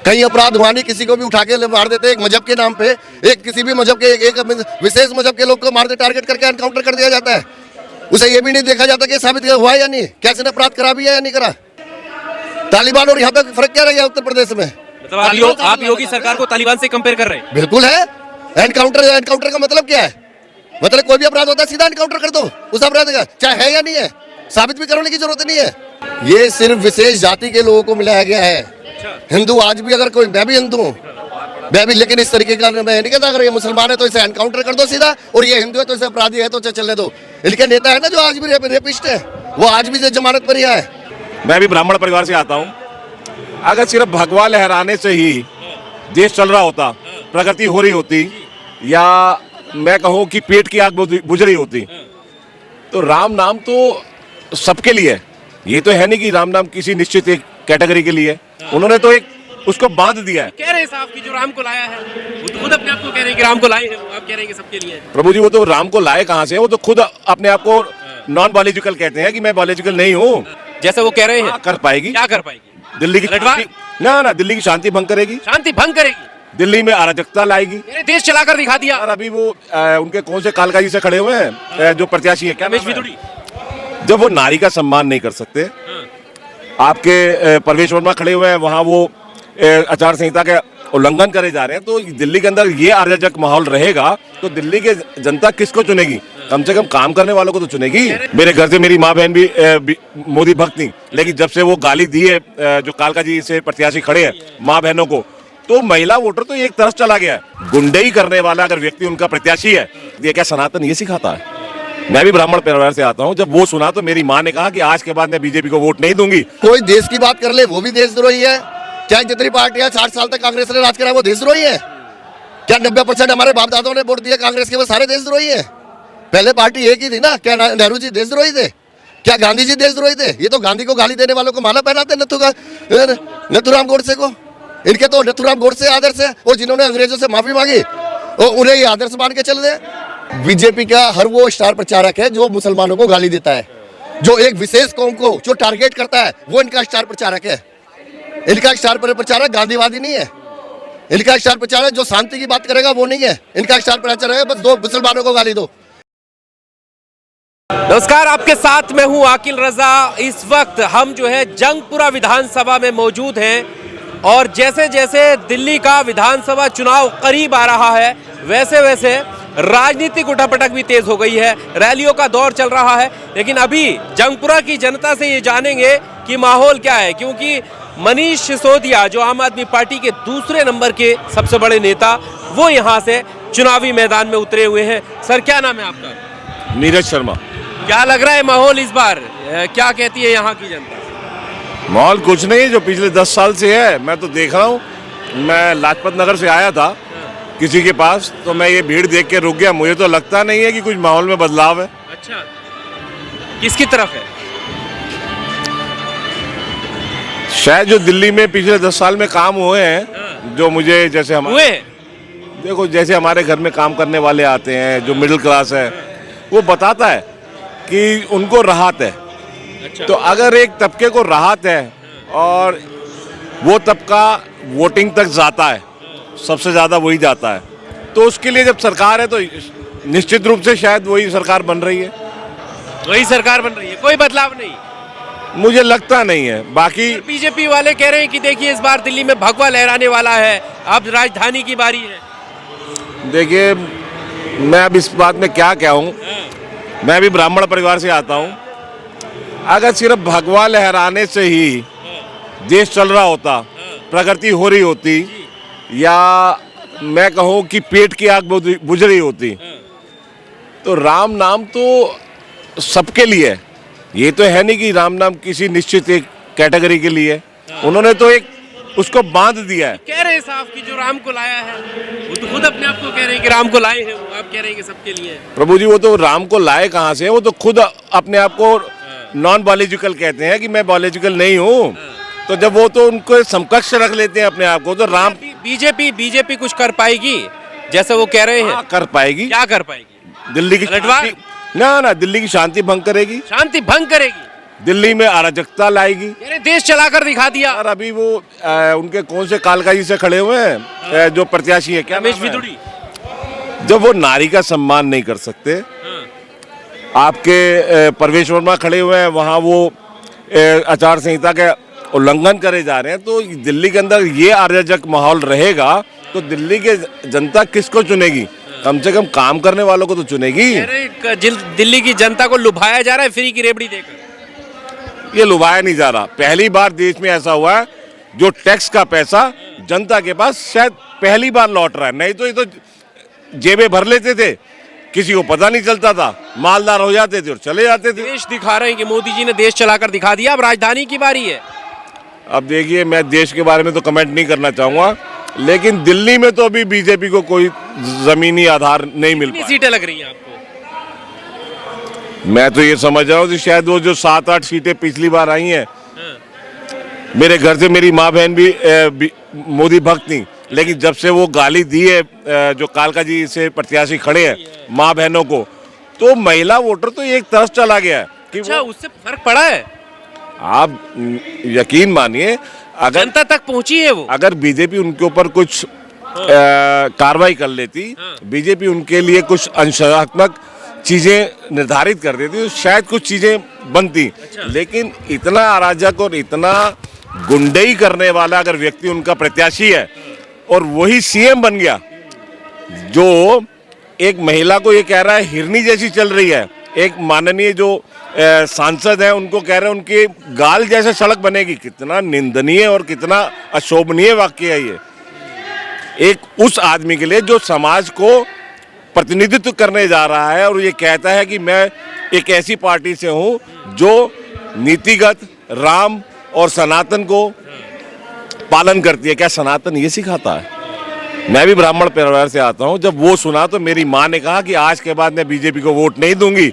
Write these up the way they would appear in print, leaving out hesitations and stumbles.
कई अपराध हुआ नहीं, किसी को भी उठा के मार देते एक मजहब के नाम पे, एक किसी भी मजहब के एक विशेष मजहब के लोग को मार दे, टारगेट करके एनकाउंटर कर दिया जाता है। उसे ये भी नहीं देखा जाता कि साबित हुआ है या नहीं, क्या इसने अपराध करा भी है या नहीं करा। तालिबान और यहाँ पे फर्क क्या रह गया उत्तर प्रदेश में? मतलब आप योगी सरकार को तालिबान से कंपेयर कर रहे हैं? बिल्कुल है। एनकाउंटर का मतलब क्या है? मतलब कोई भी अपराध होता है सीधा एनकाउंटर कर दो उस अपराध का, चाहे है या नहीं है, साबित भी करने की जरूरत नहीं है। ये सिर्फ विशेष जाति के लोगों को मिलाया गया है। हिंदू आज भी अगर कोई, मैं भी हिंदू हूँ, मैं भी, लेकिन इस तरीके का मैं नहीं कहता अगर ये मुसलमान है तो इसे एनकाउंटर कर दो सीधा, और ये हिंदू है तो इसे अपराधी है तो चलने दो। इनके नेता है ना जो आज भी रेपिस्ट है, वो आज भी जमानत पर ही है। मैं भी ब्राह्मण परिवार से आता हूँ। अगर सिर्फ भगवा लहराने से ही देश चल रहा होता, प्रगति हो रही होती, या मैं कहूँ कि पेट की आग बुझ रही होती, तो राम नाम तो सबके लिए है। ये तो है नहीं कि राम नाम किसी निश्चित एक कैटेगरी के लिए है। उन्होंने तो एक उसको बांध दिया है। कह रहे हैं साहब कि जो राम को लाया है, वो तो खुद अपने आप को कह रहे हैं कि राम को लाए हैं, आप कह रहे हैं कि सबके लिए है। प्रभु जी, वो तो राम को लाए कहाँ से? वो तो खुद अपने आप को नॉन बायोलॉजिकल कहते हैं कि मैं बायोलॉजिकल नहीं हूँ। जैसे वो कह रहे हैं। कर पाएगी? क्या कर पाएगी? दिल्ली की ना दिल्ली की शांति भंग करेगी। शांति भंग करेगी, दिल्ली में अराजकता लाएगी, देश चलाकर दिखा दिया। और अभी वो उनके कौन से कालका जी से खड़े हुए हैं जो प्रत्याशी है, क्या जब वो नारी का सम्मान नहीं कर सकते, आपके परवेश वर्मा खड़े हुए हैं, वहाँ वो आचार संहिता के उल्लंघन करे जा रहे हैं, तो दिल्ली के अंदर ये अराजक माहौल रहेगा तो दिल्ली के जनता किसको चुनेगी? कम से कम काम करने वालों को तो चुनेगी। मेरे घर से मेरी माँ बहन भी मोदी भक्त नहीं, लेकिन जब से वो गाली दी है जो कालका जी से प्रत्याशी खड़े हैं माँ बहनों को, तो महिला वोटर तो एक तरफ चला गया है। गुंडई करने वाला अगर व्यक्ति उनका प्रत्याशी है, ये क्या सनातन ये सिखाता है? मैं भी ब्राह्मण परिवार से आता हूँ। जब वो सुना तो मेरी माँ ने कहा कि आज के बाद मैं बीजेपी को वोट नहीं दूंगी। कोई देश की बात कर ले वो भी देशद्रोही है। चाहे जितनी पार्टियां 60 साल तक कांग्रेस ने राज करा वो देशद्रोही है क्या? 90% हमारे बाप दादाओं ने वोट दिया कांग्रेस के, वो सारे देशद्रोही है। पहले पार्टी एक ही थी ना। क्या नेहरू जी देशद्रोही थे? क्या गांधी जी देशद्रोही थे? ये तो गांधी को गाली देने वालों को माला पहनाते नथुराम गोडसे को। इनके तो नथुराम गोडसे आदर्श है, और जिन्होंने अंग्रेजों से माफी मांगी और उन्हें ये आदर्श मान के चल रहे। बीजेपी का हर वो स्टार प्रचारक है जो मुसलमानों को गाली देता है, जो एक विशेष कौम को जो टारगेट करता है, वो इनका स्टार प्रचारक है। इनका स्टार प्रचारक गांधीवादी नहीं है। इनका स्टार प्रचारक जो शांति की बात करेगा वो नहीं है। इनका स्टार प्रचारक है बस दो मुसलमानों को गाली दो। नमस्कार, आपके साथ मैं हूं आकिल रजा। इस वक्त हम जो है जंगपुरा विधानसभा में मौजूद हैं, और जैसे जैसे दिल्ली का विधानसभा चुनाव करीब आ रहा है, वैसे वैसे राजनीतिक उठापटक भी तेज हो गई है, रैलियों का दौर चल रहा है। लेकिन अभी जंगपुरा की जनता से ये जानेंगे कि माहौल क्या है, क्योंकि मनीष सिसोदिया जो आम आदमी पार्टी के दूसरे नंबर के सबसे बड़े नेता, वो यहाँ से चुनावी मैदान में उतरे हुए हैं। सर, क्या नाम है आपका? नीरज शर्मा। क्या लग रहा है माहौल इस बार? क्या कहती है यहाँ की जनता? माहौल कुछ नहीं है जो पिछले 10 साल से है। मैं तो देख रहा हूँ, मैं लाजपत नगर से आया था किसी के पास, तो मैं ये भीड़ देख के रुक गया। मुझे तो लगता नहीं है कि कुछ माहौल में बदलाव है। अच्छा, किसकी तरफ है? शायद जो दिल्ली में पिछले 10 साल में काम हुए हैं, जो मुझे जैसे हुए, देखो जैसे हमारे घर में काम करने वाले आते हैं, जो मिडिल क्लास है, वो बताता है कि उनको राहत है। अच्छा। तो अगर एक तबके को राहत है और वो तबका वोटिंग तक जाता है, सबसे ज़्यादा वही जाता है, तो उसके लिए जब सरकार है तो निश्चित रूप से शायद वही सरकार बन रही है। वही सरकार बन रही है, कोई बदलाव नहीं? मुझे लगता नहीं है। बाकी बीजेपी वाले कह रहे हैं कि देखिए इस बार दिल्ली में भगवा लहराने वाला है, अब राजधानी की बारी है। देखिए, मैं अब इस बात में क्या कहूँ, मैं भी ब्राह्मण परिवार से आता हूँ। अगर सिर्फ भगवा लहराने से ही देश चल रहा होता, प्रगति हो रही होती, या मैं कहूँ कि पेट की आग बुझ रही होती, तो राम नाम तो सबके लिए है। ये तो है नहीं कि राम नाम किसी निश्चित एक कैटेगरी के लिए है। उन्होंने तो एक उसको बांध दिया है। कह रहे हैं साहब कि जो राम को लाया है, वो तो खुद अपने आप को कह रहे हैं कि राम को लाए हैं, आप कह रहे हैं कि सबके लिए है। प्रभु जी, वो तो राम को लाए कहाँ से? वो तो खुद अपने आप को नॉन बायोलॉजिकल कहते हैं कि मैं बायोलॉजिकल नहीं हूँ। तो जब वो तो उनको समकक्ष रख लेते हैं अपने आप को, तो राम बीजेपी कुछ कर पाएगी जैसे वो कह रहे हैं? कर पाएगी। क्या कर पाएगी? दिल्ली की पलटवार? ना दिल्ली की शांति भंग करेगी। शांति भंग करेगी? दिल्ली में अराजकता लाएगी। यानी देश चलाकर दिखा दिया। और अभी वो उनके कौन से कालकाजी से खड़े हुए हैं जो प्रत्याशी है, क्या रमेश नाम है? विदुड़ी। जब वो नारी का सम्मान नहीं कर सकते, आपके प्रवेश वर्मा खड़े हुए हैं, वहाँ वो आचार संहिता के उल्लंघन करे जा रहे हैं, तो दिल्ली के अंदर ये अराजक माहौल रहेगा तो दिल्ली के जनता किसको चुनेगी? कम से कम काम करने वालों को तो चुनेगी। दिल्ली की जनता को लुभाया जा रहा है फ्री की रेबड़ी देकर। ये लुभाया नहीं जा रहा। पहली बार देश में ऐसा हुआ है जो टैक्स का पैसा जनता के पास शायद पहली बार लौट रहा है। नहीं तो ये तो जेबें भर लेते थे, किसी को पता नहीं चलता था, मालदार हो जाते थे और चले जाते थे। देश दिखा रहे हैं कि मोदी जी ने देश चलाकर दिखा दिया। अब राजधानी की बारी है। अब देखिए, मैं देश के बारे में तो कमेंट नहीं करना चाहूंगा, लेकिन दिल्ली में तो अभी बीजेपी को कोई जमीनी आधार नहीं मिल कितनी पाया। सीटें लग रही हैं आपको? मैं तो ये समझ रहा हूँ कि शायद वो जो 7-8 सीटें पिछली बार आई हैं, मेरे घर से मेरी माँ बहन भी मोदी भक्त थी, लेकिन जब से वो गाली दी है जो कालका जी से प्रत्याशी खड़े हैं माँ बहनों को, तो महिला वोटर तो एक तरफ चला गया है कि अच्छा, उससे फर्क पड़ा है? आप यकीन मानिए, अगर जनता तक पहुंची है वो। अगर बीजेपी उनके ऊपर कुछ कार्रवाई कर लेती, बीजेपी उनके लिए कुछ अंशात्मक चीजें निर्धारित कर देती, तो शायद कुछ चीजें बनती। लेकिन इतना अराजक और इतना गुंडई करने वाला अगर व्यक्ति उनका प्रत्याशी है और वही सीएम बन गया, जो एक महिला को ये कह रहा है हिरनी जैसी चल रही है, एक माननीय जो सांसद है उनको कह रहे हैं उनके गाल जैसे सड़क बनेगी। कितना निंदनीय और कितना अशोभनीय वाक्य है ये एक उस आदमी के लिए जो समाज को प्रतिनिधित्व करने जा रहा है और ये कहता है कि मैं एक ऐसी पार्टी से हूं जो नीतिगत राम और सनातन को पालन करती है। क्या सनातन ये सिखाता है? मैं भी ब्राह्मण परिवार से आता हूं। जब वो सुना तो मेरी माँ ने कहा कि आज के बाद मैं बीजेपी को वोट नहीं दूंगी,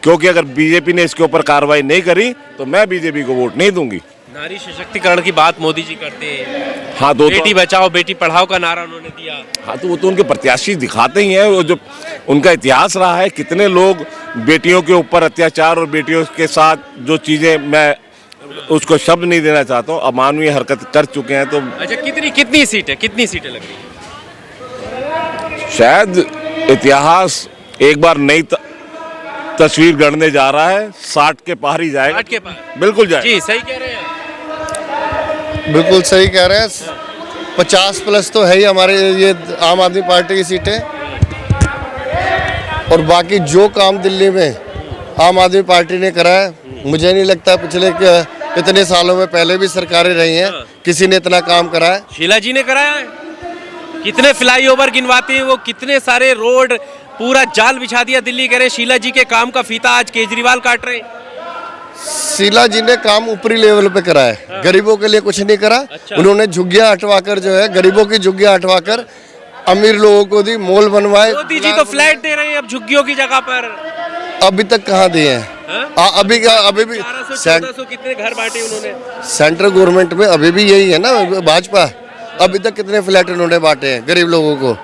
क्योंकि अगर बीजेपी ने इसके ऊपर कार्रवाई नहीं करी तो मैं बीजेपी को वोट नहीं दूंगी। नारी सशक्तिकरण की बात मोदी जी करते हैं। हाँ, बेटी बचाओ बेटी पढ़ाओ का नारा उन्होंने दिया। हाँ, तो वो तो उनके प्रत्याशी दिखाते ही हैं। वो जो उनका इतिहास रहा है, कितने लोग बेटियों के ऊपर अत्याचार और बेटियों के साथ जो चीजें, मैं उसको शब्द नहीं देना चाहता हूँ, अमानवीय हरकत कर चुके हैं। तो अच्छा, कितनी सीटें लग रही हैं? शायद इतिहास एक बार नई तस्वीर गढ़ने जा रहा है। 60 के पार ही जाएगा। 60 के पार बिल्कुल जाएगा। जी, सही कह रहे हैं। बिल्कुल सही कह रहे हैं। 50 प्लस तो है ही हमारे ये आम आदमी पार्टी की सीटें, और बाकी जो काम दिल्ली में आम आदमी पार्टी ने करा है, मुझे नहीं लगता पिछले इतने सालों में, पहले भी सरकारें रही हैं, किसी ने इतना काम करा है। शीला जी ने कराया है। कितने फ्लाईओवर गिनवाते हैं वो, कितने सारे रोड, पूरा जाल बिछा दिया दिल्ली। कह रहे शीला जी के काम का फीता आज केजरीवाल काट रहे हैं। शीला जी ने काम ऊपरी लेवल पे करा है, गरीबों के लिए कुछ नहीं करा। अच्छा। उन्होंने झुग्गियां हटवाकर जो है, गरीबों की झुग्गियां हटवाकर अमीर लोगों को दी, मॉल बनवाए। मोदी जी तो फ्लैट दे रहे हैं अब झुग्गियों की जगह पर। अभी तक कहाँ दिए हैं? अभी भी 1400 कितने घर बांटे उन्होंने? सेंट्रल गवर्नमेंट में अभी भी यही है ना भाजपा। अभी तक कितने फ्लैट इन्होंने बांटे हैं गरीब लोगों को?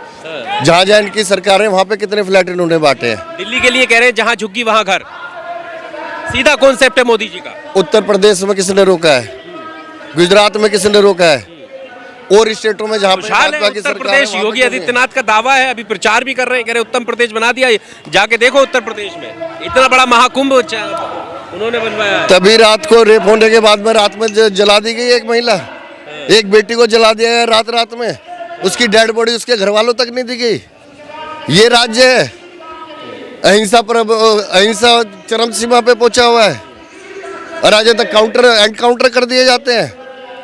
जहाँ जहाँ इनकी सरकार है वहाँ पे कितने फ्लैट इन्होंने बांटे हैं? दिल्ली के लिए कह रहे हैं जहाँ झुग्गी वहाँ घर। सीधा कॉन्सेप्ट है मोदी जी का। उत्तर प्रदेश में किसने रोका है? गुजरात में किसने रोका है? और स्टेटों में जहाँ पे भाजपा की उत्तर सरकार है, प्रदेश वहाँ पे योगी क्यों नहीं है? आदित्यनाथ का दावा है, अभी प्रचार भी कर रहे हैं, कह रहे उत्तर प्रदेश बना दिया। जाके देखो उत्तर प्रदेश में इतना बड़ा महाकुंभ उन्होंने बनवाया है। तभी रात को रेप होने के बाद में रात में जला दी गई एक महिला, एक बेटी को जला दिया है रात में, उसकी डेड बॉडी उसके घर वालों तक नहीं दी गई। ये राज्य है, अहिंसा चरम सीमा पे पहुंचा हुआ है, और आज तक एनकाउंटर कर दिए जाते हैं।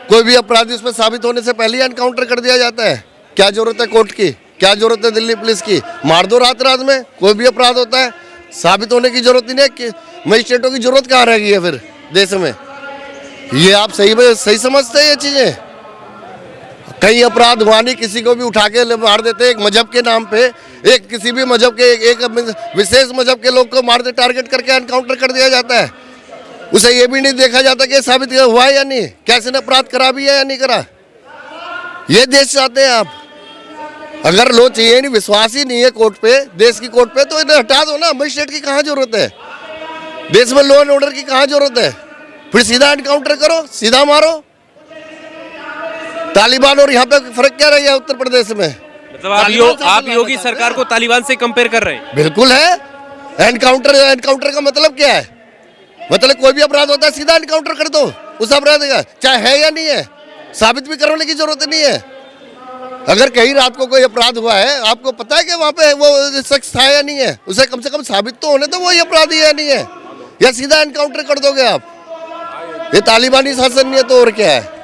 कोई भी अपराधी उसमें साबित होने से पहले ही एनकाउंटर कर दिया जाता है। क्या जरूरत है कोर्ट की? क्या जरूरत है दिल्ली पुलिस की? मार दो रात में, कोई भी अपराध होता है, साबित होने की जरूरत ही नहीं है। मजिस्ट्रेटों की जरूरत कहाँ रह गई है फिर देश में? ये आप सही समझते हैं ये चीजें? कई अपराध हुआ नहीं, किसी को भी उठा के मार देते एक मजहब के नाम पे, एक किसी भी मजहब के एक विशेष मजहब के लोग को मार दे, टारगेट करके एनकाउंटर कर दिया जाता है। उसे ये भी नहीं देखा जाता कि साबित हुआ है या नहीं, कैसे ने अपराध करा भी है या नहीं करा। ये देश चाहते हैं आप? अगर लोग चाहिए नहीं, विश्वास ही नहीं है कोर्ट पे, देश की कोर्ट पे, तो इन्हें हटा दो ना। मजिस्ट्रेट की कहाँ जरूरत है? देश में लॉ एंड ऑर्डर की कहाँ जरूरत है? फिर सीधा एनकाउंटर करो, सीधा मारो। तालिबान और यहाँ पे फर्क क्या रह गया उत्तर प्रदेश में? मतलब आप योगी सरकार को तालिबान से कंपेयर कर रहे हैं? बिल्कुल है। एनकाउंटर का मतलब क्या है? मतलब कोई भी अपराध होता है सीधा एनकाउंटर कर दो उस अपराध का, चाहे है या नहीं है, साबित भी करने की जरूरत नहीं है। अगर कहीं रात को कोई अपराध हुआ है, आपको पता है कि वहां पे वो शख्स था या नहीं है, उसे कम से कम साबित तो होने दो वो अपराधी है या नहीं है, या सीधा एनकाउंटर कर दोगे आप? ये तालिबानी शासन नहीं है तो और क्या है?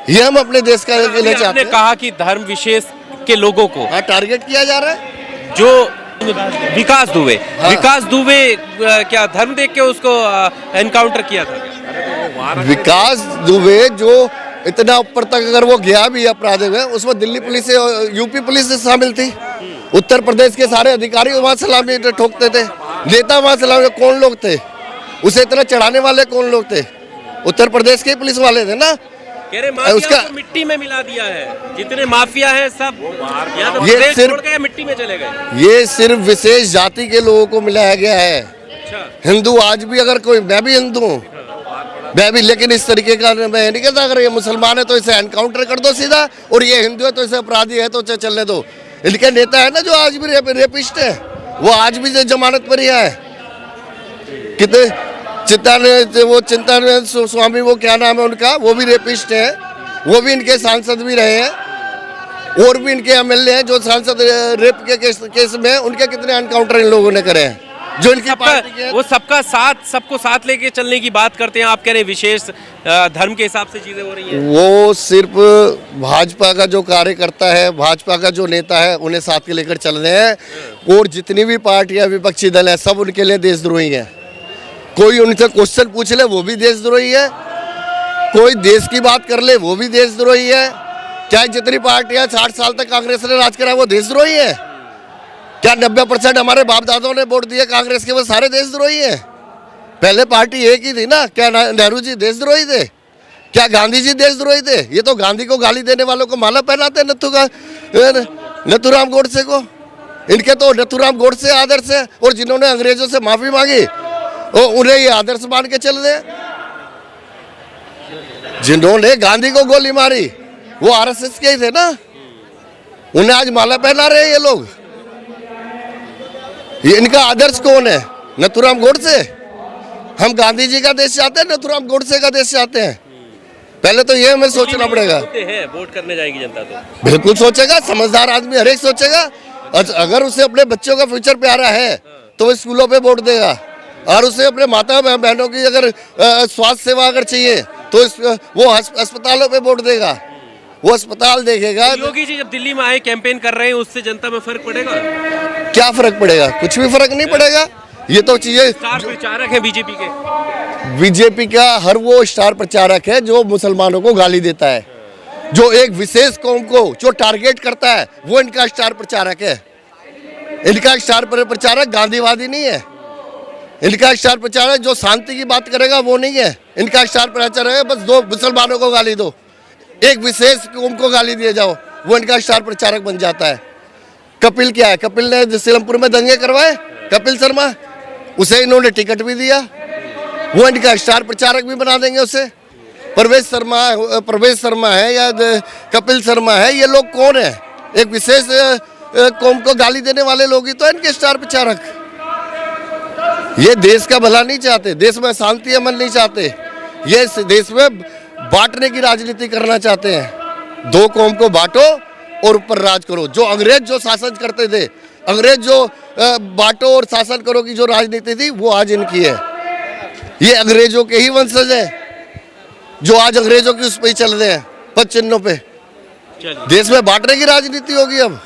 ये हम अपने देश का के लिए चाहते आपने हैं। कहा कि धर्म विशेष के लोगों को टारगेट किया जा रहा है। जो विकास दुबे क्या धर्म देख के उसको एनकाउंटर किया था? विकास दुबे जो इतना ऊपर तक अगर वो गया भी अपराध में, उसमें दिल्ली पुलिस यूपी पुलिस शामिल थी, उत्तर प्रदेश के सारे अधिकारी वहां सलामी ठोकते थे, नेता वहां सलामी, कौन लोग थे उसे इतना चढ़ाने वाले? कौन लोग थे? उत्तर प्रदेश के पुलिस वाले थे ना। कह रहे माफिया को मिट्टी में मिला दिया है, जितने माफिया हैं सब यहाँ तो ये प्रदेश सिर्फ- छोड़ के मिट्टी में चले गए। ये सिर्फ विशेष जाति के लोगों को मिलाया गया है। अच्छा, हिंदू आज भी, अगर कोई, मैं भी हिंदू हूँ, मैं भी, लेकिन इस तरीके का मैं नहीं कहता। अगर ये मुसलमान है तो इसे एनकाउंटर कर दो सीधा, और ये हिंदू है तो इसे अपराधी है तो चलने दो। इनके नेता है ना जो आज भी रेपिस्ट है, वो आज भी जमानत पर ही है। कितने चिंतानंद स्वामी, वो क्या नाम है उनका, वो भी रेपिस्ट है, वो भी इनके सांसद भी रहे हैं। और भी इनके एमएलए हैं जो सांसद रेप के केस में, उनके कितने एनकाउंटर इन लोगों ने करे हैं जो इनकी पार्टी के। वो सबको साथ लेके चलने की बात करते हैं। आप कह रहे हैं विशेष धर्म के हिसाब से चीजें हो रही हैं। वो सिर्फ भाजपा का जो कार्यकर्ता है, भाजपा का जो नेता है, उन्हें साथ के लेकर चल रहे हैं। और जितनी भी पार्टियां, विपक्षी दल है, सब उनके लिए देशद्रोही है। कोई उनसे क्वेश्चन पूछ ले वो भी देशद्रोही है, कोई देश की बात कर ले वो भी देशद्रोही है। चाहे जितनी पार्टियां 60 साल तक कांग्रेस ने राज करा वो देशद्रोही है? क्या 90% हमारे बाप दादाओं ने वोट दिए कांग्रेस के, वो सारे देशद्रोही हैं? पहले पार्टी एक ही थी ना। क्या नेहरू जी देशद्रोही थे? क्या गांधी जी देशद्रोही थे? ये तो गांधी को गाली देने वालों को माला पहनाते नथुराम गोडसे को। इनके तो नथुराम गोडसे आदर्श है, और जिन्होंने अंग्रेजों से माफी मांगी उन्हें ये आदर्श मान के चल रहे। जिन्होंने गांधी को गोली मारी वो आरएसएस के ही थे ना, उन्हें आज माला पहना रहे हैं ये लोग। ये इनका आदर्श कौन है? नथुराम गोडसे? हम गांधी जी का देश चाहते हैं, नथुराम गोडसे का देश चाहते हैं? पहले तो ये हमें सोचना पड़ेगा। वोट करने जाएगी जनता तो बिल्कुल सोचेगा, समझदार आदमी हर एक सोचेगा। अगर उसे अपने बच्चों का फ्यूचर प्यारा है तो वो स्कूलों पे वोट देगा, और उसे अपने माता बहनों की अगर स्वास्थ्य सेवा अगर चाहिए तो वो अस्पतालों पे वोट देगा, वो अस्पताल देखेगा। योगी जी जब दिल्ली में आए कैंपेन कर रहे हैं, उससे जनता में फर्क पड़ेगा? क्या फर्क पड़ेगा? कुछ भी फर्क नहीं पड़ेगा। ये तो चीजें, स्टार प्रचारक है बीजेपी के। बीजेपी का हर वो स्टार प्रचारक है जो मुसलमानों को गाली देता है, जो एक विशेष कौम को जो टारगेट करता है, वो इनका स्टार प्रचारक है। इनका स्टार प्रचारक गांधीवादी नहीं है। इनका स्टार प्रचारक जो शांति की बात करेगा वो नहीं है। इनका स्टार प्रचारक है बस दो मुसलमानों को गाली दो, एक विशेष कौम को गाली दिए जाओ, वो इनका स्टार प्रचारक बन जाता है। कपिल क्या है? कपिल ने सीलमपुर में दंगे करवाए, कपिल शर्मा, उसे इन्होंने टिकट भी दिया, वो इनका स्टार प्रचारक भी बना देंगे उसे। प्रवेश शर्मा है या कपिल शर्मा है, ये लोग कौन है? एक विशेष कौम को गाली देने वाले लोग ही तो इनके स्टार प्रचारक। ये देश का भला नहीं चाहते, देश में शांति अमन नहीं चाहते, ये देश में बांटने की राजनीति करना चाहते हैं। दो कौम को बांटो और ऊपर राज करो। जो अंग्रेज जो शासन करते थे, अंग्रेज जो बांटो और शासन करो की जो राजनीति थी, वो आज इनकी है। ये अंग्रेजों के ही वंशज है जो आज अंग्रेजों की उस पर ही चल रहे हैं, पद चिन्हों पे। देश में बांटने की राजनीति होगी अब।